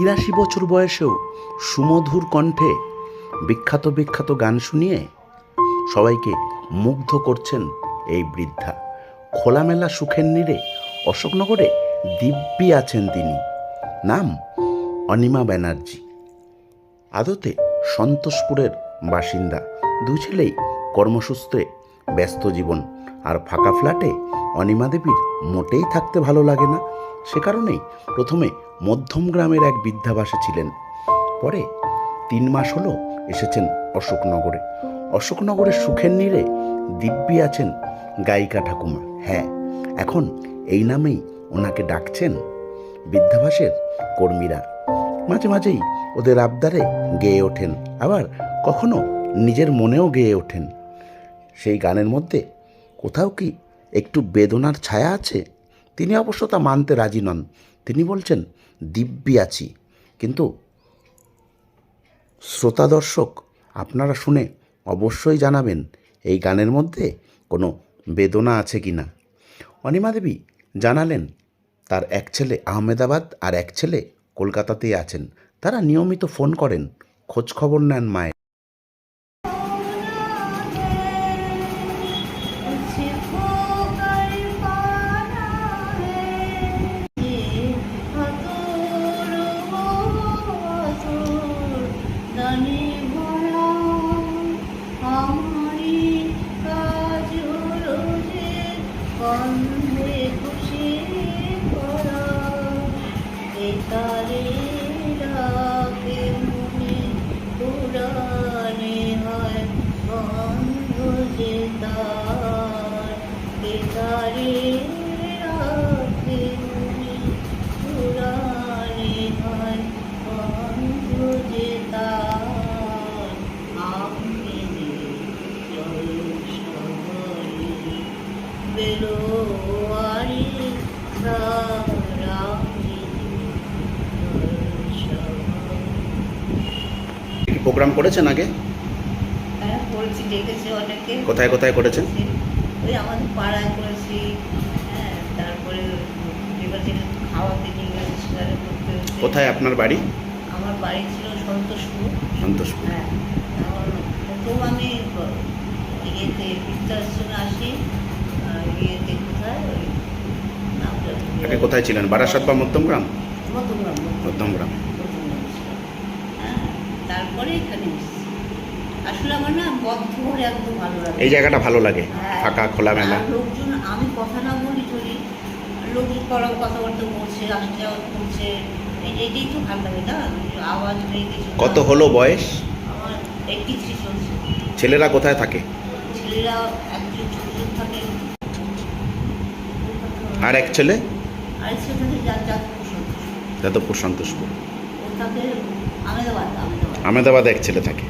83 বছর বয়সেও সুমধুর কণ্ঠে বিখ্যাত বিখ্যাত গান শুনিয়ে সবাইকে মুগ্ধ করছেন এই বৃদ্ধা। খোলামেলা সুখের নীড়ে অশোকনগরে দিব্যি আছেন তিনি। নাম অনিমা ব্যানার্জি। আদতে সন্তোষপুরের বাসিন্দা। দুই ছেলেই কর্মসূত্রে ব্যস্ত জীবন, আর ফাঁকা ফ্ল্যাটে অনিমা দেবীর মোটেই থাকতে ভালো লাগে না। সে কারণেই প্রথমে মধ্যম গ্রামের এক বৃদ্ধাবাসে ছিলেন। পরে 3 মাস হলো এসেছেন অশোকনগরে। অশোকনগরের সুখের নীড়ে দিব্যি আছেন গায়িকা ঠাকুমা। হ্যাঁ, এখন এই নামেই ওনাকে ডাকছেন বৃদ্ধাবাসের কর্মীরা। মাঝে মাঝেই ওদের আবদারে গেয়ে ওঠেন, আবার কখনো নিজের মনেও গেয়ে ওঠেন। সেই গানের মধ্যে কোথাও কি একটু বেদনার ছায়া আছে? তিনি অবশ্য তা মানতে রাজি নন। তিনি বলছেন, দিব্যি আছি। কিন্তু শ্রোতা দর্শক, আপনারা শুনে অবশ্যই জানাবেন এই গানের মধ্যে কোনো বেদনা আছে কি না। অনিমা দেবী জানালেন তার এক ছেলে আহমেদাবাদ আর এক ছেলে কলকাতাতেই আছেন। তারা নিয়মিত ফোন করেন, খোঁজ খবর নেন মায়ের। প্রোগ্রাম করেছেন আগে? হ্যাঁ, করেছি, ডেকেছে অনেকে। কোথায় কোথায় করেছেন? ওই আমাদের পাড়ায় করেছি। হ্যাঁ, তারপরে খাওয়াতে নিয়ে গেছে, সেখানে করতে হয়েছে। কোথায় আপনার বাড়ি? আমার বাড়ি ছিল সন্তোষপুর। সন্তোষপুর। হ্যাঁ, প্রথম আমি ইয়েতে বৃদ্ধাশ্রমে আসি। ইয়েতে কোথায় ওই নামটা আগে কোথায় ছিলেন? বারাসাত বা মধ্যমগ্রাম? মধ্যমগ্রাম। মধ্যমগ্রাম। হ্যাঁ, তারপরে এখানে এসেছি। আসলে আমার না বদ্ধ করে একদম ভালো লাগে। এই জায়গাটা ভালো লাগে, ফাঁকা খোলামেলা। লোকজন, আমি কথা না বলি চলি, লোকজন কথাবার্তা বলছে, আসতে যাওয়া করছে, এটাই তো ভালো লাগে না। আওয়াজ নেই কিছু। কত হলো বয়স? আমার 83 চলছে। ছেলেরা কোথায় থাকে? ছেলেরা একজন ছোটজন থাকে, আর এক ছেলে? আরেক ছেলে থাকে যাদবপুর সন্তোষপুর। ও থাকে আহমেদাবাদ। আহমেদাবাদে এক ছেলে থাকে।